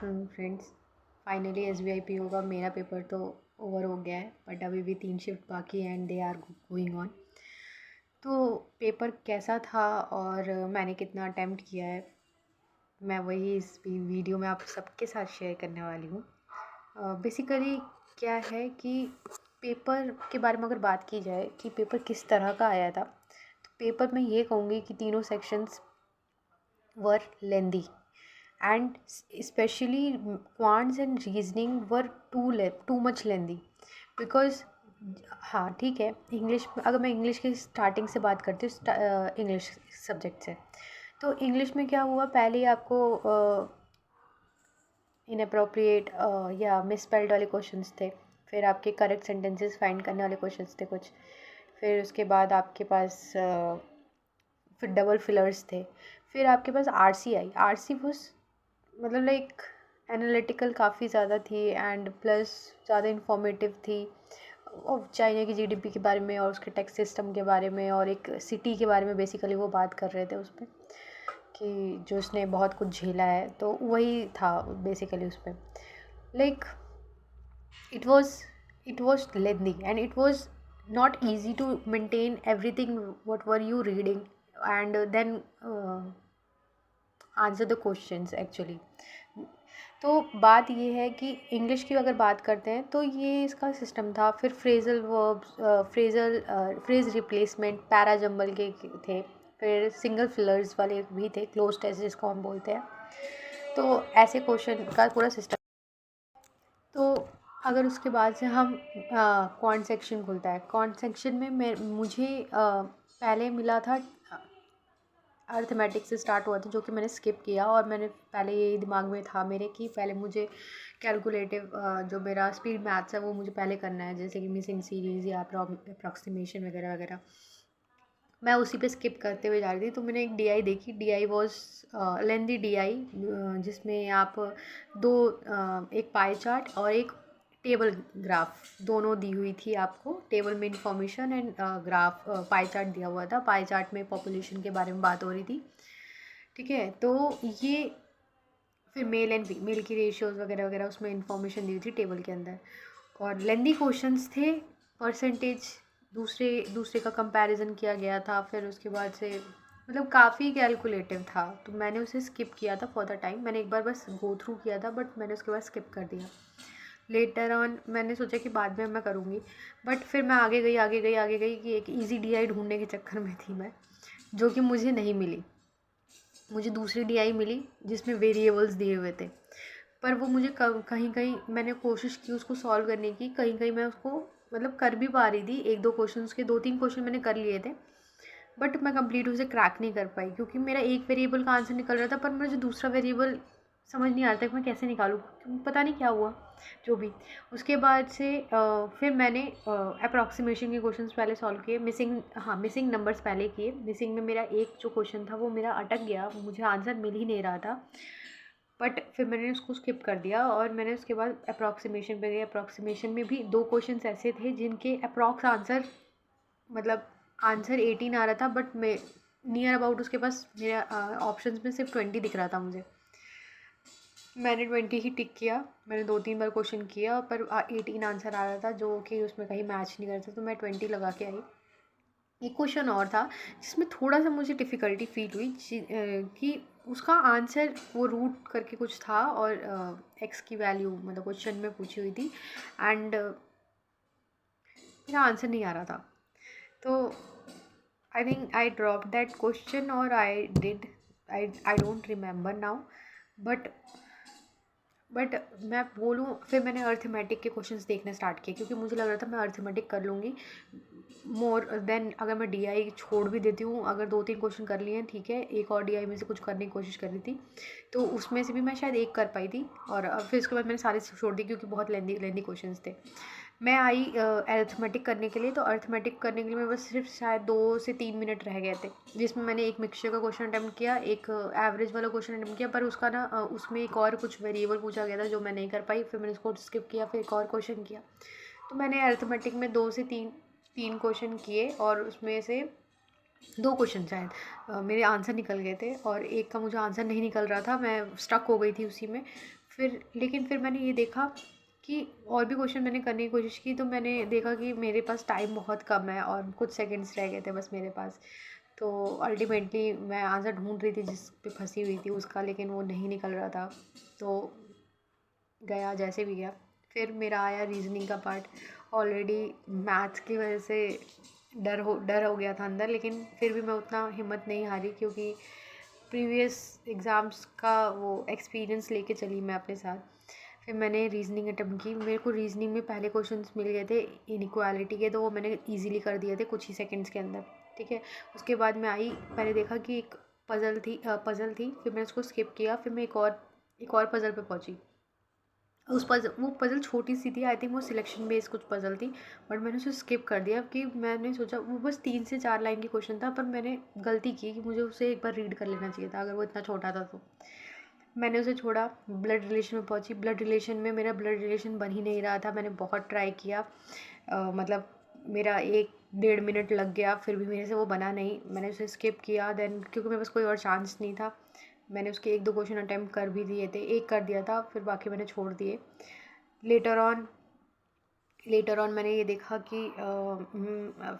Afternoon friends. Finally SBI होगा। मेरा paper तो ओवर हो गया है बट अभी भी 3 शिफ्ट बाकी है and they are going on. तो पेपर कैसा था और मैंने कितना अटेम्प्ट किया है, मैं वही इस वीडियो में आप सबके साथ शेयर करने वाली हूँ। बेसिकली क्या है कि पेपर के बारे में अगर बात की जाए कि पेपर किस तरह का आया था, तो पेपर में ये कहूँगी कि तीनों sections were lengthy and especially quants and reasoning were too much lengthy because हाँ ठीक है, इंग्लिश अगर मैं इंग्लिश की स्टार्टिंग से बात करती हूँ, इंग्लिश सब्जेक्ट से, तो इंग्लिश में क्या हुआ, पहले ही आपको इनअप्रोप्रिएट या मिसस्पेल्ड वाले क्वेश्चंस थे, फिर आपके करेक्ट सेंटेंसेस फाइंड करने वाले क्वेश्चंस थे कुछ, फिर उसके बाद आपके पास फिर डबल फिलर्स थे, फिर आपके पास आरसी आई। आरसी मतलब लाइक एनालिटिकल काफ़ी ज़्यादा थी एंड प्लस ज़्यादा इंफॉर्मेटिव थी, और चाइना की जीडीपी के बारे में और उसके टैक्स सिस्टम के बारे में और एक सिटी के बारे में बेसिकली वो बात कर रहे थे उस पर कि जो उसने बहुत कुछ झेला है, तो वही था बेसिकली उस पर। Like it was lengthy and it was not easy to maintain everything what were you reading and then answer the questions actually. तो बात ये है कि इंग्लिश की अगर बात करते हैं तो ये इसका सिस्टम था। फिर phrasal verbs, phrase replacement, para jumble के थे, फिर सिंगल फिलर्स वाले भी थे, क्लोज टेस्ट जिसको हम बोलते हैं। तो ऐसे क्वेश्चन का पूरा सिस्टम। तो अगर उसके बाद से हम क्वांट सेक्शन खुलता है, क्वांट सेक्शन में मुझे पहले मिला था, अर्थमेटिक से स्टार्ट हुआ था जो कि मैंने स्किप किया, और मैंने पहले यही दिमाग में था मेरे कि पहले मुझे कैलकुलेटिव जो मेरा स्पीड मैथ्स है वो मुझे पहले करना है, जैसे कि मिसिंग सीरीज़ या अप्रॉक्सीमेशन वगैरह वगैरह। मैं उसी पे स्किप करते हुए जा रही थी, तो मैंने एक डीआई देखी। डीआई वॉज लेंदी डीआई, जिसमें आप दो एक पाई चार्ट और एक टेबल ग्राफ दोनों दी हुई थी आपको। टेबल में information and graph, pie chart दिया हुआ था। पाई चार्ट में पॉपुलेशन के बारे में बात हो रही थी, ठीक है। तो ये फिर मेल एंड फीमेल की रेशियोज़ वगैरह वगैरह उसमें इंफॉर्मेशन दी हुई थी टेबल के अंदर, और लेंदी क्वेश्चंस थे। परसेंटेज दूसरे का कंपैरिजन किया गया था। फिर उसके बाद से मतलब काफ़ी कैलकुलेटिव था, तो मैंने उसे स्किप किया था फॉर द टाइम। मैंने एक बार बस गो थ्रू किया था बट मैंने उसके बाद स्किप कर दिया। लेटर ऑन मैंने सोचा कि बाद में मैं करूँगी, बट फिर मैं आगे गई कि एक ईजी डीआई ढूंढने के चक्कर में थी मैं, जो कि मुझे नहीं मिली। मुझे दूसरी डीआई मिली जिसमें वेरिएबल्स दिए हुए थे, पर वो मुझे कहीं कहीं मैंने कोशिश की उसको सॉल्व करने की, कहीं कहीं मैं उसको मतलब कर भी पा रही थी। एक दो क्वेश्चन, उसके 2-3 क्वेश्चन मैंने कर लिए थे, बट मैं कंप्लीट उसे क्रैक नहीं कर पाई क्योंकि मेरा एक वेरिएबल का आंसर निकल रहा था, पर मुझे दूसरा वेरिएबल समझ नहीं आ रहा था कि मैं कैसे निकालूँ, पता नहीं क्या हुआ जो भी। उसके बाद से फिर मैंने अप्रॉक्सीमेशन के क्वेश्चंस पहले सॉल्व किए। मिसिंग नंबर्स पहले किए। मिसिंग में मेरा एक जो क्वेश्चन था वो मेरा अटक गया, मुझे आंसर मिल ही नहीं रहा था, बट फिर मैंने उसको स्किप कर दिया और मैंने उसके बाद अप्रॉक्सीमेशन पे गई। अप्रॉक्सीमेशन में भी 2 क्वेश्चंस ऐसे थे जिनके अप्रॉक्स आंसर, मतलब आंसर 18 आ रहा था, बट मैं नियर अबाउट उसके पास मेरे ऑप्शंस में सिर्फ 20 दिख रहा था मुझे। मैंने 20 ही टिक किया। मैंने 2-3 बार क्वेश्चन किया पर 18 आंसर आ रहा था जो कि उसमें कहीं मैच नहीं कर रहा था, तो मैं 20 लगा के आई। एक क्वेश्चन और था जिसमें थोड़ा सा मुझे डिफ़िकल्टी फील हुई, कि उसका आंसर वो रूट करके कुछ था और एक्स की वैल्यू मतलब क्वेश्चन में पूछी हुई थी, एंड मेरा आंसर नहीं आ रहा था। तो I think I drop that question और I don't remember now, but मैं बोलूँ, फिर मैंने अर्थमेटिक के क्वेश्चंस देखने स्टार्ट किए क्योंकि मुझे लग रहा था मैं अर्थमेटिक कर लूँगी मोर देन अगर मैं डीआई छोड़ भी देती हूँ। अगर 2-3 क्वेश्चन कर लिए हैं ठीक है, एक और डीआई में से कुछ करने की कोशिश कर रही थी, तो उसमें से भी मैं शायद एक कर पाई थी, और फिर उसके बाद मैंने सारे छोड़ दी क्योंकि बहुत लेंदी क्वेश्चंस थे। मैं आई अर्थमेटिक करने के लिए, तो अर्थमेटिक करने के लिए मेरे पास सिर्फ शायद 2 से 3 मिनट रह गए थे, जिसमें मैंने एक मिक्सचर का क्वेश्चन अटैम्प्ट किया, एक एवरेज वाला क्वेश्चन अटैम्प्ट किया, पर उसका ना उसमें एक और कुछ वेरिएबल पूछा गया था जो मैं नहीं कर पाई। फिर मैंने उसको स्किप किया, फिर एक और क्वेश्चन किया। तो मैंने अर्थमेटिक में 2 से 3 क्वेश्चन किए, और उसमें से 2 क्वेश्चन शायद मेरे आंसर निकल गए थे और एक का मुझे आंसर नहीं निकल रहा था, मैं स्टक हो गई थी उसी में। लेकिन फिर मैंने ये देखा कि और भी क्वेश्चन मैंने करने की कोशिश की, तो मैंने देखा कि मेरे पास टाइम बहुत कम है और कुछ सेकंड्स रह गए थे बस मेरे पास। तो अल्टीमेटली मैं आंसर ढूंढ रही थी जिस पे फंसी हुई थी उसका, लेकिन वो नहीं निकल रहा था। तो गया जैसे भी गया। फिर मेरा आया रीजनिंग का पार्ट। ऑलरेडी मैथ्स की वजह से डर हो गया था अंदर, लेकिन फिर भी मैं उतना हिम्मत नहीं हारी, क्योंकि प्रीवियस एग्ज़ाम्स का वो एक्सपीरियंस लेके चली मैं अपने साथ। फिर मैंने रीजनिंग अटेम्प्ट की। मेरे को रीजनिंग में पहले क्वेश्चंस मिल गए थे इनइक्वालिटी के, तो वो मैंने इजीली कर दिए थे कुछ ही सेकंड्स के अंदर। ठीक है। उसके बाद मैं आई, मैंने देखा कि एक पज़ल थी, फिर मैंने उसको स्किप किया। फिर मैं एक और पज़ल पे पहुंची। वो पज़ल छोटी सी थी, आई थिंक वो सिलेक्शन बेस्ड कुछ पज़ल थी, बट मैंने उसे स्किप कर दिया कि मैंने सोचा वो बस 3 से 4 लाइन की क्वेश्चन था, पर मैंने गलती की कि मुझे उसे एक बार रीड कर लेना चाहिए था अगर वो इतना छोटा था तो। मैंने उसे छोड़ा, ब्लड रिलेशन में पहुंची। ब्लड रिलेशन में मेरा ब्लड रिलेशन बन ही नहीं रहा था। मैंने बहुत ट्राई किया, मतलब मेरा 1 डेढ़ मिनट लग गया, फिर भी मेरे से वो बना नहीं। मैंने उसे स्किप किया। देन क्योंकि मेरे पास कोई और चांस नहीं था, मैंने उसके 1-2 क्वेश्चन अटैम्प्ट कर भी दिए थे। एक कर दिया था, फिर बाकी मैंने छोड़ दिए। लेटर ऑन मैंने ये देखा कि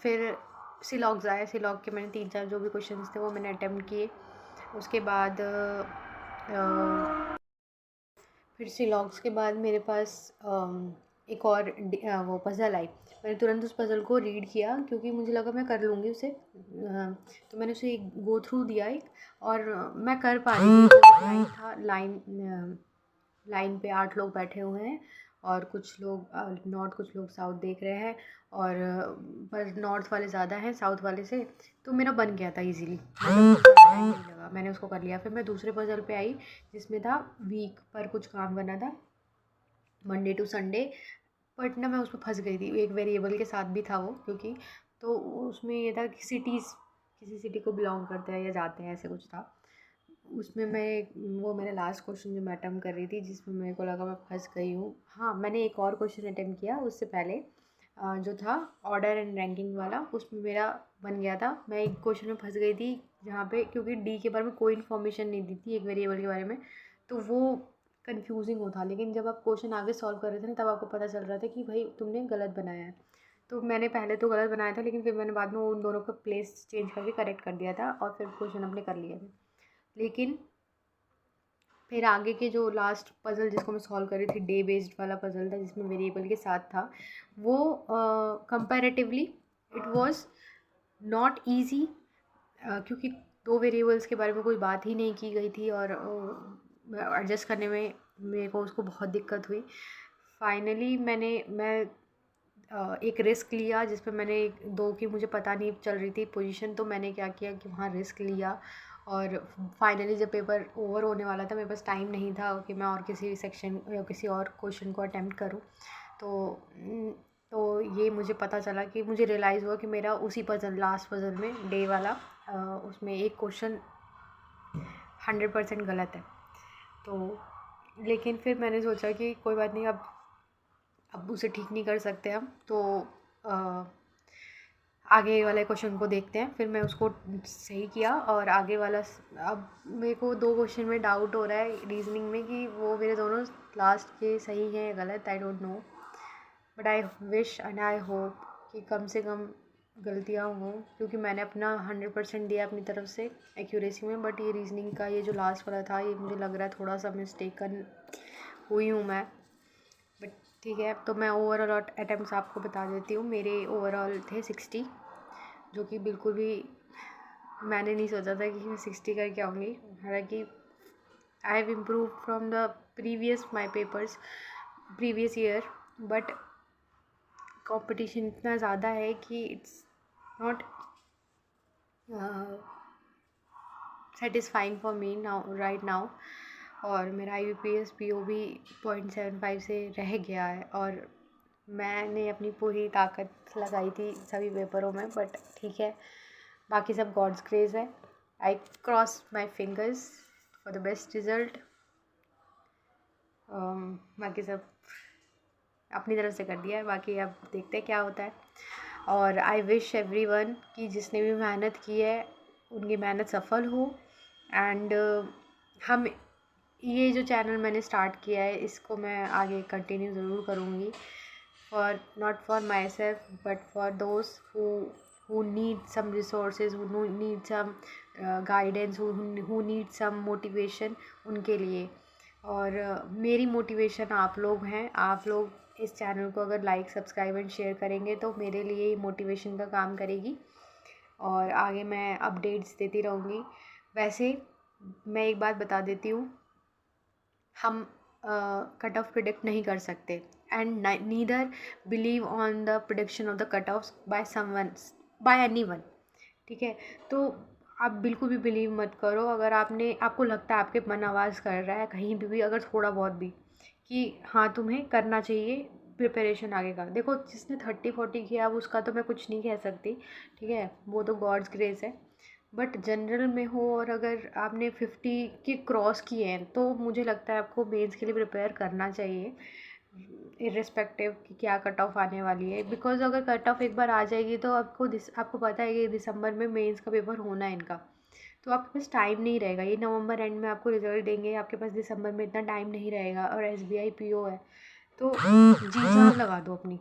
फिर सिलॉग्स आए। सिलॉग के मैंने 3-4 जो भी क्वेश्चंस थे वो मैंने अटेम्प्ट किए। उसके बाद फिर सिलॉग्स के बाद मेरे पास एक और वो पज़ल आई। मैंने तुरंत उस पज़ल को रीड किया, क्योंकि मुझे लगा मैं कर लूँगी उसे। तो मैंने उसे एक गो थ्रू दिया और मैं कर पा रही थी। लाइन था, लाइन पे 8 लोग बैठे हुए हैं और कुछ लोग नॉर्थ, कुछ लोग साउथ देख रहे हैं, और पर नॉर्थ वाले ज़्यादा हैं साउथ वाले से। तो मेरा बन गया था ईज़िली, मतलब टाइम नहीं लगा, मैंने उसको कर लिया। फिर मैं दूसरे पज़ल पे आई जिसमें था वीक पर कुछ काम करना था, मंडे टू संडे। बट ना मैं उसमें फंस गई थी, एक वेरिएबल के साथ भी था वो, क्योंकि तो उसमें ये था कि किसी सिटी को बिलोंग करते हैं या जाते हैं, ऐसे कुछ था उसमें। वो मेरा लास्ट क्वेश्चन जो मैं अटेम्प्ट कर रही थी, जिसमें मेरे को लगा मैं फंस गई हूँ। हाँ, मैंने एक और क्वेश्चन अटेम्प्ट किया उससे पहले, जो था ऑर्डर एंड रैंकिंग वाला, उसमें मेरा बन गया था। मैं एक क्वेश्चन में फंस गई थी जहाँ पे, क्योंकि डी के बारे में कोई इन्फॉर्मेशन नहीं दी थी एक वेरिएबल के बारे में, तो वो कंफ्यूजिंग होता। लेकिन जब आप क्वेश्चन आगे सॉल्व कर रहे थे ना, तब आपको पता चल रहा था कि भाई तुमने गलत बनाया है। तो मैंने पहले तो गलत बनाया था, लेकिन फिर मैंने बाद में उन दोनों का प्लेस चेंज करके करेक्ट कर दिया था और फिर क्वेश्चन अपने कर लिए थे। लेकिन फिर आगे के जो लास्ट पज़ल जिसको मैं सॉल्व कर रही थी, डे बेस्ड वाला पज़ल था जिसमें वेरिएबल के साथ था, वो comparatively it was not easy, क्योंकि 2 वेरिएबल्स के बारे में कोई बात ही नहीं की गई थी, और एडजस्ट करने में मेरे को उसको बहुत दिक्कत हुई। फाइनली मैं एक रिस्क लिया, जिस पे मैंने 2 की मुझे पता नहीं चल रही थी पोजीशन, तो मैंने क्या किया कि वहाँ रिस्क लिया। और फाइनली जब पेपर ओवर होने वाला था, मेरे पास टाइम नहीं था कि मैं और किसी सेक्शन या किसी और क्वेश्चन को अटेम्प्ट करूँ। तो तो ये मुझे पता चला कि मुझे रियलाइज़ हुआ कि मेरा उसी पज़ल, लास्ट पज़ल में डे वाला, उसमें एक क्वेश्चन 100% गलत है। तो लेकिन फिर मैंने सोचा कि कोई बात नहीं, अब उसे ठीक नहीं कर सकते हम, तो आगे वाले क्वेश्चन को देखते हैं। फिर मैं उसको सही किया और आगे वाला अब मेरे को 2 क्वेश्चन में डाउट हो रहा है रीजनिंग में कि वो मेरे दोनों लास्ट के सही हैं या गलत, I don't know. But I wish and I hope कि कम से कम गलतियाँ हों, क्योंकि मैंने अपना 100% दिया अपनी तरफ से एक्यूरेसी में। बट ये रीजनिंग का ये जो लास्ट वाला था, ये मुझे लग रहा है थोड़ा सा मिस्टेकन हुई हूँ मैं। बट ठीक है, तो मैं ओवरऑल अटैम्प्ट्स आपको बता देती हूँ। मेरे ओवरऑल थे 60, जो कि बिल्कुल भी मैंने नहीं सोचा था कि मैं 60 करके आऊँगी। हालांकि I have improve from the previous year, but competition इतना ज़्यादा है कि it's not satisfying for me now, right now. और मेरा IBPS PO भी 0.75 से रह गया है, और मैंने अपनी पूरी ताकत लगाई थी सभी पेपरों में, बट ठीक है, बाकी सब गॉड्स ग्रेस है। I cross my fingers for the best result. बाकी सब अपनी तरफ से कर दिया है, बाकी अब देखते हैं क्या होता है। और आई विश एवरीवन कि जिसने भी मेहनत की है उनकी मेहनत सफल हो। एंड हम ये जो चैनल मैंने स्टार्ट किया है इसको मैं आगे कंटिन्यू ज़रूर करूँगी, for not for my self but for those who need some resources, who need some guidance, who need some motivation, उनके लिए। और मेरी मोटिवेशन आप लोग हैं। आप लोग इस चैनल को अगर लाइक सब्सक्राइब एंड शेयर करेंगे तो मेरे लिए ये मोटिवेशन का काम करेगी और आगे मैं अपडेट्स देती रहूँगी। वैसे मैं एक बात बता देती हूँ, हम कट ऑफ प्रिडिक्ट नहीं कर सकते and neither believe on the prediction of the cut off bye anyone. ठीक है, तो आप बिल्कुल भी बिलीव मत करो। अगर आपको लगता है आपके मन आवाज़ कर रहा है कहीं भी अगर थोड़ा बहुत भी कि हाँ तुम्हें करना चाहिए प्रिपरेशन आगे का, देखो जिसने 30-40 किया अब उसका तो मैं कुछ नहीं कह सकती, ठीक है, वो तो गॉड्स ग्रेस है। बट जनरल में हो और अगर आपने 50 के क्रॉस किए हैं तो मुझे लगता है आपको मेंस के लिए प्रिपेयर करना चाहिए, इर्रिस्पेक्टिव कि क्या कट ऑफ आने वाली है। बिकॉज अगर कट ऑफ एक बार आ जाएगी तो आपको पता है कि दिसंबर में मेंस का पेपर होना है इनका, तो आपके पास टाइम नहीं रहेगा। ये नवंबर एंड में आपको रिजल्ट देंगे, आपके पास दिसंबर में इतना टाइम नहीं रहेगा। और SBI PO है तो जी जान लगा दो अपनी,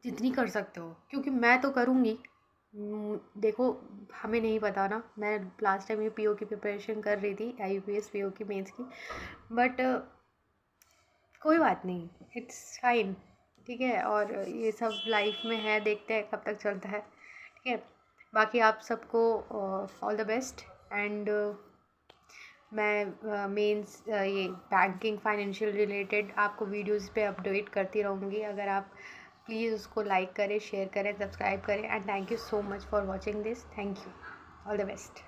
जितनी कर सकते हो, क्योंकि मैं तो करूँगी। देखो हमें नहीं पता ना, मैं लास्ट टाइम ये PO की प्रिपरेशन कर रही थी, IUPAS PO की मेंस की, बट कोई बात नहीं, इट्स फाइन, ठीक है। और ये सब लाइफ में है, देखते हैं कब तक चलता है, ठीक है। बाकी आप सबको ऑल द बेस्ट एंड मैं मेंस ये बैंकिंग फाइनेंशियल रिलेटेड आपको वीडियोस पे अपडेट करती रहूँगी। अगर आप प्लीज़ उसको लाइक करें, शेयर करें, सब्सक्राइब करें and thank you so much for watching this. Thank you, all the best.